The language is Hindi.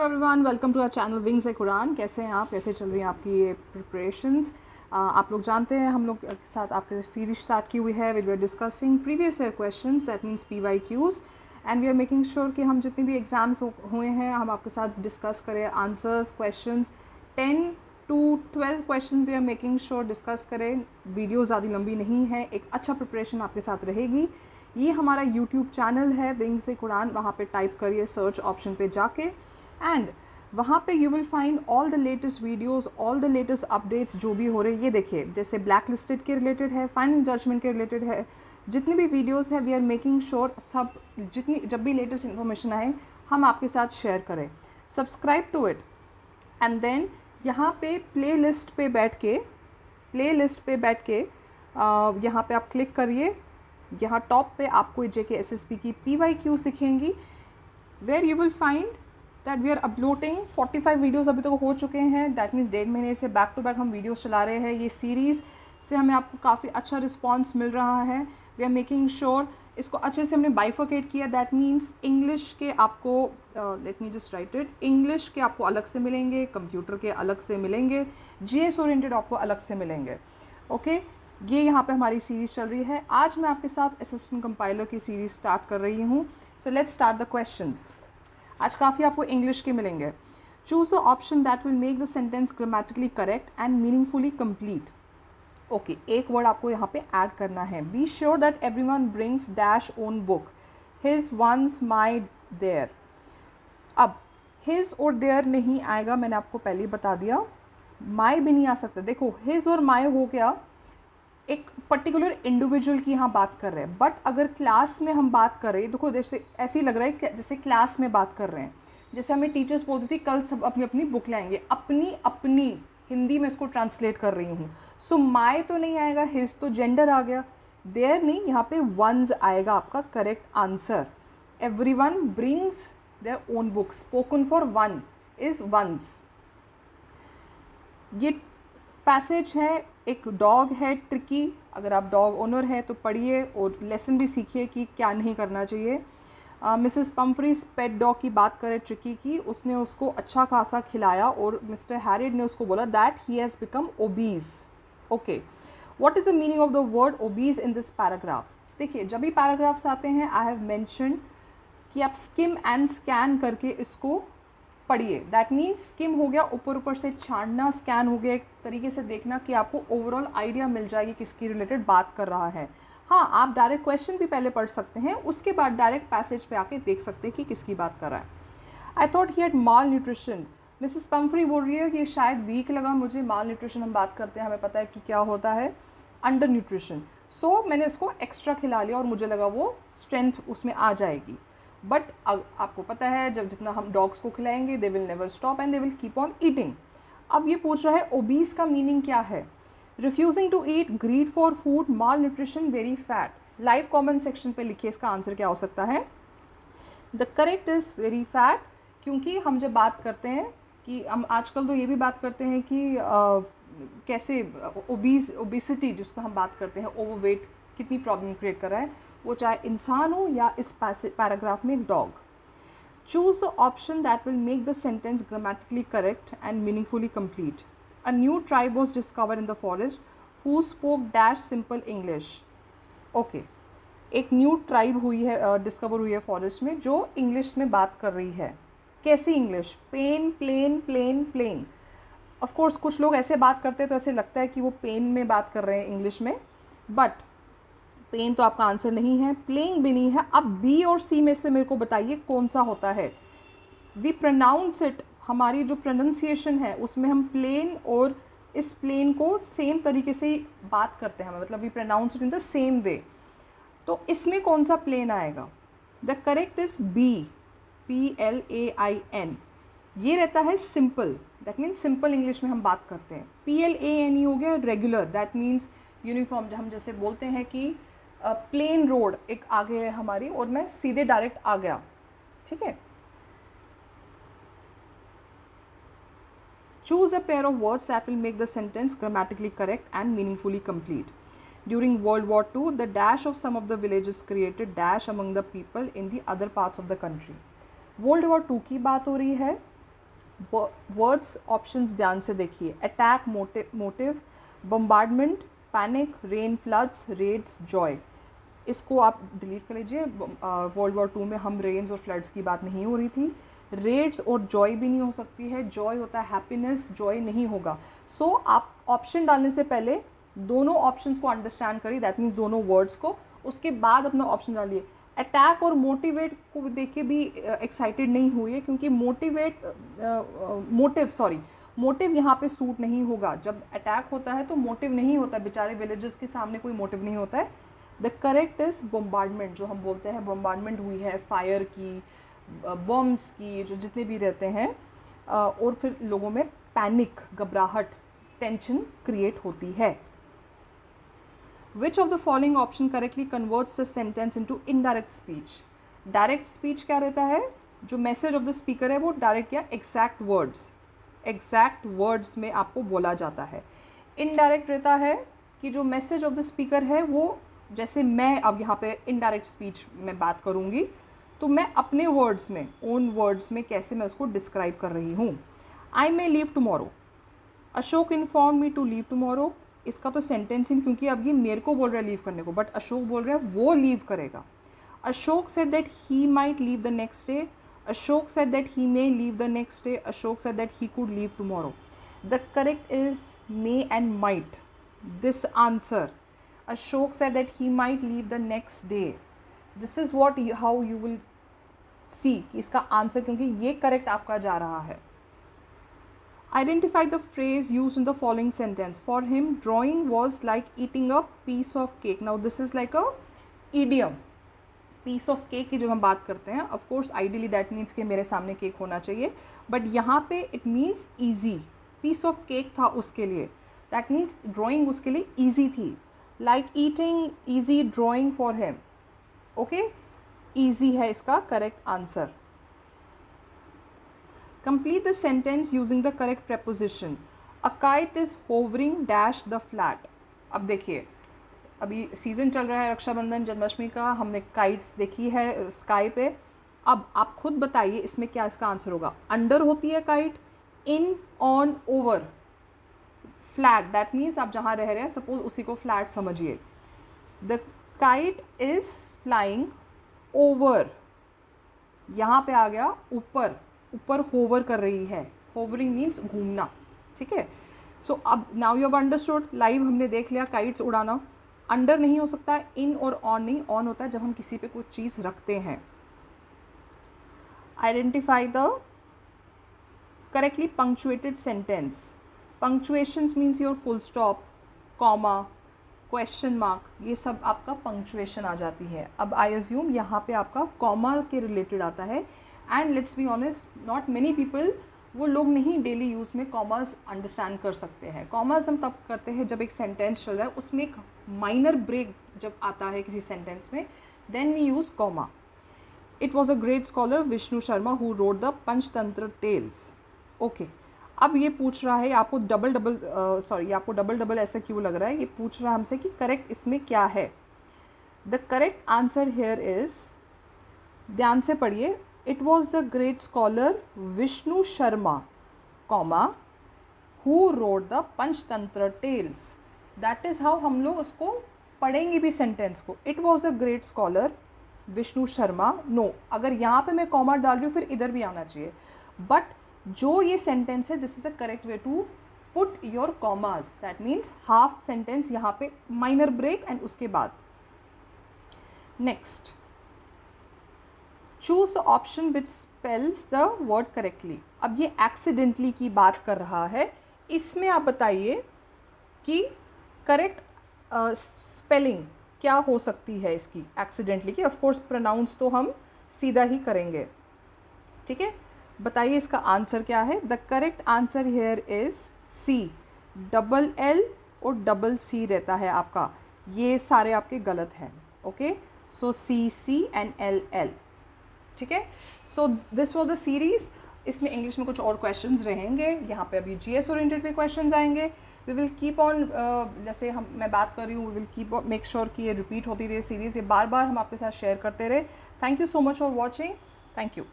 Everyone, welcome to our channel wings a Quran. कैसे हैं आप? कैसे चल रही हैं आपकी ये प्रिपरेशंस? आप लोग जानते हैं हम लोग के साथ आपके सीरीज स्टार्ट की हुई है। We are discussing previous year questions, that means PYQs, and we are making sure कि हम जितने भी एग्जाम्स हुए हैं हम आपके साथ डिस्कस करें answers, questions. 10 to 12 questions we are making sure discuss करें। वीडियो ज़्यादा लंबी नहीं है, एक अच्छा प्रिपरेशन आपके साथ रहेगी। ये हमारा यूट्यूब चैनल है विंग्स ए कुरान, वहाँ पे टाइप करिए सर्च ऑप्शन पे जाके, एंड वहाँ पे you will find all the latest videos, all the latest updates जो भी हो रहे हैं। ये देखिए, जैसे ब्लैक लिस्टेड के रिलेटेड है, फाइनल जजमेंट के रिलेटेड है, जितनी भी वीडियोस है वी आर मेकिंग श्योर सब जितनी जब भी लेटेस्ट इन्फॉर्मेशन आए हम आपके साथ शेयर करें। Subscribe to it and then यहाँ पे प्लेलिस्ट पे बैठ के यहाँ पे आप क्लिक करिए। यहाँ टॉप पे आपको JK SSP की PYQ दिखेंगी, where you will find that we are uploading 45 videos अभी तक हो चुके हैं। दैट मीन्स 1.5 महीने से बैक टू बैक हम वीडियोज़ चला रहे हैं। ये सीरीज़ से हमें आपको काफ़ी अच्छा रिस्पॉन्स मिल रहा है। वी आर मेकिंग श्योर इसको अच्छे से हमने बाइफर्केट किया। दैट मीन्स इंग्लिश के आपको let me just right it, English के आपको अलग से मिलेंगे, कंप्यूटर के अलग से मिलेंगे, GS ओरिएंटेड आपको अलग से मिलेंगे। ओके, ये यहाँ पे हमारी सीरीज़ चल रही है। आज मैं आपके साथ असिस्टेंट कंपाइलर की सीरीज़ स्टार्ट कर रही हूँ। So let's start the questions. आज काफ़ी आपको इंग्लिश के मिलेंगे। Choose the option that will make the sentence grammatically correct and meaningfully complete. Okay, एक वर्ड आपको यहाँ पे ऐड करना है। Be sure that everyone brings dash own book, his, one's, my, their. अब हिज और देयर नहीं आएगा, मैंने आपको पहले ही बता दिया। माई भी नहीं आ सकता। देखो, हिज और माई हो गया, एक पर्टिकुलर इंडिविजुअल की यहाँ बात कर रहे हैं। बट अगर क्लास में हम बात कर रहे हैं, देखो जैसे ऐसे ही लग रहा है कि जैसे क्लास में बात कर रहे हैं। जैसे हमें टीचर्स बोलती थी कल सब अपनी अपनी बुक लाएंगे, अपनी अपनी हिंदी में इसको ट्रांसलेट कर रही हूँ। सो माई तो नहीं आएगा, हिज तो जेंडर आ गया, देयर नहीं, यहाँ पे वंस आएगा आपका correct answer. Everyone brings their own book, spoken for one is one's. ये पैसेज है, एक डॉग है ट्रिकी। अगर आप डॉग ओनर हैं तो पढ़िए और लेसन भी सीखिए कि क्या नहीं करना चाहिए। मिसेस पम्फ्रीज पेट डॉग की बात करें ट्रिकी की, उसने उसको अच्छा खासा खिलाया और मिस्टर हैरिड ने उसको बोला that he has become obese. Okay, what is the meaning of the word obese in this paragraph? देखिए, जब भी पैराग्राफ्स आते हैं आई हैव मैंशन कि आप स्किम एंड स्कैन करके इसको पढ़िए। दैट मीन्स स्किम हो गया ऊपर ऊपर से छानना, स्कैन हो गया एक तरीके से देखना कि आपको ओवरऑल आइडिया मिल जाएगी किसकी रिलेटेड बात कर रहा है। हाँ, आप डायरेक्ट क्वेश्चन भी पहले पढ़ सकते हैं, उसके बाद डायरेक्ट पैसेज पे आके देख सकते हैं कि किसकी बात कर रहा है। I thought he had mall nutrition. Mrs Pomfrey बोल रही है कि शायद वीक लगा मुझे। माल न्यूट्रिशन हम बात करते हैं, हमें पता है कि क्या होता है, अंडर न्यूट्रिशन। सो मैंने उसको एक्स्ट्रा खिला लिया और मुझे लगा वो स्ट्रेंथ उसमें आ जाएगी। बट आपको पता है जब जितना हम डॉग्स को खिलाएंगे they will never stop and they will keep on eating. अब ये पूछ रहा है ओबीस का मीनिंग क्या है? Refusing to eat, greed for food, malnutrition, very fat. Live comment section पे लिखिए इसका आंसर क्या हो सकता है। The correct is very fat, क्योंकि हम जब बात करते हैं कि हम आजकल तो ये भी बात करते हैं कि कैसे ओबिसिटी जिसको हम बात करते हैं, ओवरवेट कितनी प्रॉब्लम क्रिएट कर रहा है, वो चाहे इंसान हो या इस पैराग्राफ में एक dog. Choose the option that will make the sentence grammatically correct and meaningfully complete. A new tribe was discovered in the forest who spoke dash simple English. Okay, एक न्यू ट्राइब हुई है, डिस्कवर हुई है फॉरेस्ट में, जो इंग्लिश में बात कर रही है। कैसी English? Pen, plain, plain, plain. Of course कुछ लोग ऐसे बात करते हैं तो ऐसे लगता है कि वो पेन में बात कर रहे हैं इंग्लिश में, बट पेन तो आपका आंसर नहीं है, प्लेइंग भी नहीं है। अब बी और सी में से मेरे को बताइए कौन सा होता है। वी प्रोनाउंस इट, हमारी जो प्रोनाउंसिएशन है उसमें हम प्लेन और इस प्लेन को सेम तरीके से ही बात करते हैं, मतलब we pronounce it in the same way. तो इसमें कौन सा प्लेन आएगा? The correct is B, PLAIN। ये रहता है simple, that means simple English में हम बात करते हैं। PLANE हो गया रेगुलर, दैट मीन्स यूनिफॉर्म। हम जैसे बोलते हैं कि प्लेन रोड एक आगे है हमारी और मैं सीधे डायरेक्ट आ गया, ठीक है। Choose a pair of words that will make the sentence grammatically correct and meaningfully complete. During World War II, the dash of some of the villages created dash among the people in the other parts of the country. World War II की बात हो रही है, वर्ड्स ऑप्शंस ध्यान से देखिए, attack, motive, bombardment, panic, rain, floods, raids, joy. इसको आप डिलीट कर लीजिए। वर्ल्ड वॉर 2 में हम रेन्स और फ्लड्स की बात नहीं हो रही थी। रेड्स और जॉय भी नहीं हो सकती है, जॉय होता है हैप्पीनेस, जॉय नहीं होगा। सो आप ऑप्शन डालने से पहले दोनों ऑप्शंस को अंडरस्टैंड करिए, दैट मीन्स दोनों वर्ड्स को, उसके बाद अपना ऑप्शन डालिए। अटैक और मोटिवेट को देख के भी एक्साइटेड नहीं हुई है, क्योंकि मोटिव यहाँ पे सूट नहीं होगा। जब अटैक होता है तो मोटिव नहीं होता, बेचारे विलेजर्स के सामने कोई मोटिव नहीं होता है। द करेक्ट इज बम्बार्डमेंट, जो हम बोलते हैं बम्बार्डमेंट हुई है फायर की, बॉम्ब्स की, जो जितने भी रहते हैं, और फिर लोगों में पैनिक, घबराहट, टेंशन क्रिएट होती है। Which of the following option correctly converts the sentence into indirect speech? Direct speech क्या रहता है? जो मैसेज ऑफ द स्पीकर है वो डायरेक्ट या एग्जैक्ट वर्ड्स में आपको बोला जाता है। इनडायरेक्ट रहता है कि जो मैसेज ऑफ द स्पीकर है वो, जैसे मैं अब यहाँ पे इनडायरेक्ट स्पीच में बात करूँगी तो मैं अपने वर्ड्स में, ओन वर्ड्स में कैसे मैं उसको डिस्क्राइब कर रही हूँ। I may leave tomorrow, Ashok inform me to leave tomorrow. इसका तो सेंटेंस ही, क्योंकि अब ये मेरे को बोल रहा है लीव करने को, बट अशोक बोल रहा है वो लीव करेगा। Ashok said that he might leave the next day, Ashok said that he may leave the next day, Ashok said that he could leave tomorrow. The correct is may and might, this answer. Ashok said that he might leave the next day. This is what how you will see कि इसका आंसर, क्योंकि ये करेक्ट आपका जा रहा है। Identify the phrase used in the following sentence. For him, drawing was like eating a piece of cake. Now this is like a idiom. Piece of cake की जब हम बात करते हैं, of course ideally that means कि मेरे सामने केक होना चाहिए, but यहाँ पे it means easy. Piece of cake था उसके लिए, that means drawing उसके लिए easy थी। Like eating, easy, drawing for him. Okay, easy है इसका correct answer. Complete the sentence using the correct preposition. A kite is hovering dash the flat. अब देखिए, अभी सीज़न चल रहा है रक्षाबंधन, जन्माष्टमी का, हमने काइट्स देखी है स्काई पे। अब आप खुद बताइए इसमें क्या इसका आंसर होगा। अंडर होती है kite, in, on, over, flat, that means आप जहाँ रह रहे हैं सपोज उसी को फ्लैट समझिए। The kite is flying over, यहाँ पे आ गया ऊपर, ऊपर होवर कर रही है, होवरिंग मीन्स घूमना, ठीक है। सो अब now you have understood, live हमने देख लिया काइट्स उड़ाना। अंडर नहीं हो सकता, इन और ऑन नहीं, ऑन होता है जब हम किसी पे कुछ चीज़ रखते हैं। Identify the correctly punctuated sentence. Punctuations means your full stop, comma, question mark, ये सब आपका पंक्चुएशन आ जाती है। अब आई अज्यूम यहाँ पे आपका कॉमा के रिलेटेड आता है, and let's be honest, not many people, वो लोग नहीं डेली यूज़ में कॉमास अंडरस्टैंड कर सकते हैं। कॉमास हम तब करते हैं जब एक सेंटेंस चल रहा है, उसमें एक माइनर ब्रेक जब आता है किसी सेंटेंस में, then we use comma. It was a great scholar Vishnu Sharma who wrote the Panchatantra tales. Okay, अब ये पूछ रहा है आपको डबल डबल ऐसा क्यों लग रहा है, ये पूछ रहा है हमसे कि करेक्ट इसमें क्या है। The correct answer here is, ध्यान से पढ़िए, it was the great scholar Vishnu Sharma, comma, who wrote the Panchatantra tales. That is how हम लोग उसको पढ़ेंगे भी सेंटेंस को। It was the great scholar Vishnu Sharma, no, अगर यहाँ पे मैं कॉमा डाल रही हूँ फिर इधर भी आना चाहिए, बट जो ये सेंटेंस है this is the correct way to put your commas, that means half sentence यहाँ पे माइनर ब्रेक एंड उसके बाद next. Choose the option which spells the word correctly. अब ये एक्सीडेंटली की बात कर रहा है, इसमें आप बताइए कि करेक्ट स्पेलिंग क्या हो सकती है इसकी एक्सीडेंटली की। ऑफकोर्स प्रोनाउंस तो हम सीधा ही करेंगे, ठीक है। बताइए इसका आंसर क्या है। The correct answer here is C, double L और डबल सी रहता है आपका, ये सारे आपके गलत हैं। Okay, so C C and L L, ठीक है। So this was the series. इसमें इंग्लिश में कुछ और क्वेश्चंस रहेंगे, यहाँ पे अभी जीएस ओरिएंटेड भी क्वेश्चंस आएंगे। वी विल कीप ऑन, जैसे मैं बात कर रही हूँ, we will keep make sure कि ये रिपीट होती रहे सीरीज़, ये बार बार हम आपके साथ शेयर करते रहे। Thank you so much for watching, thank you.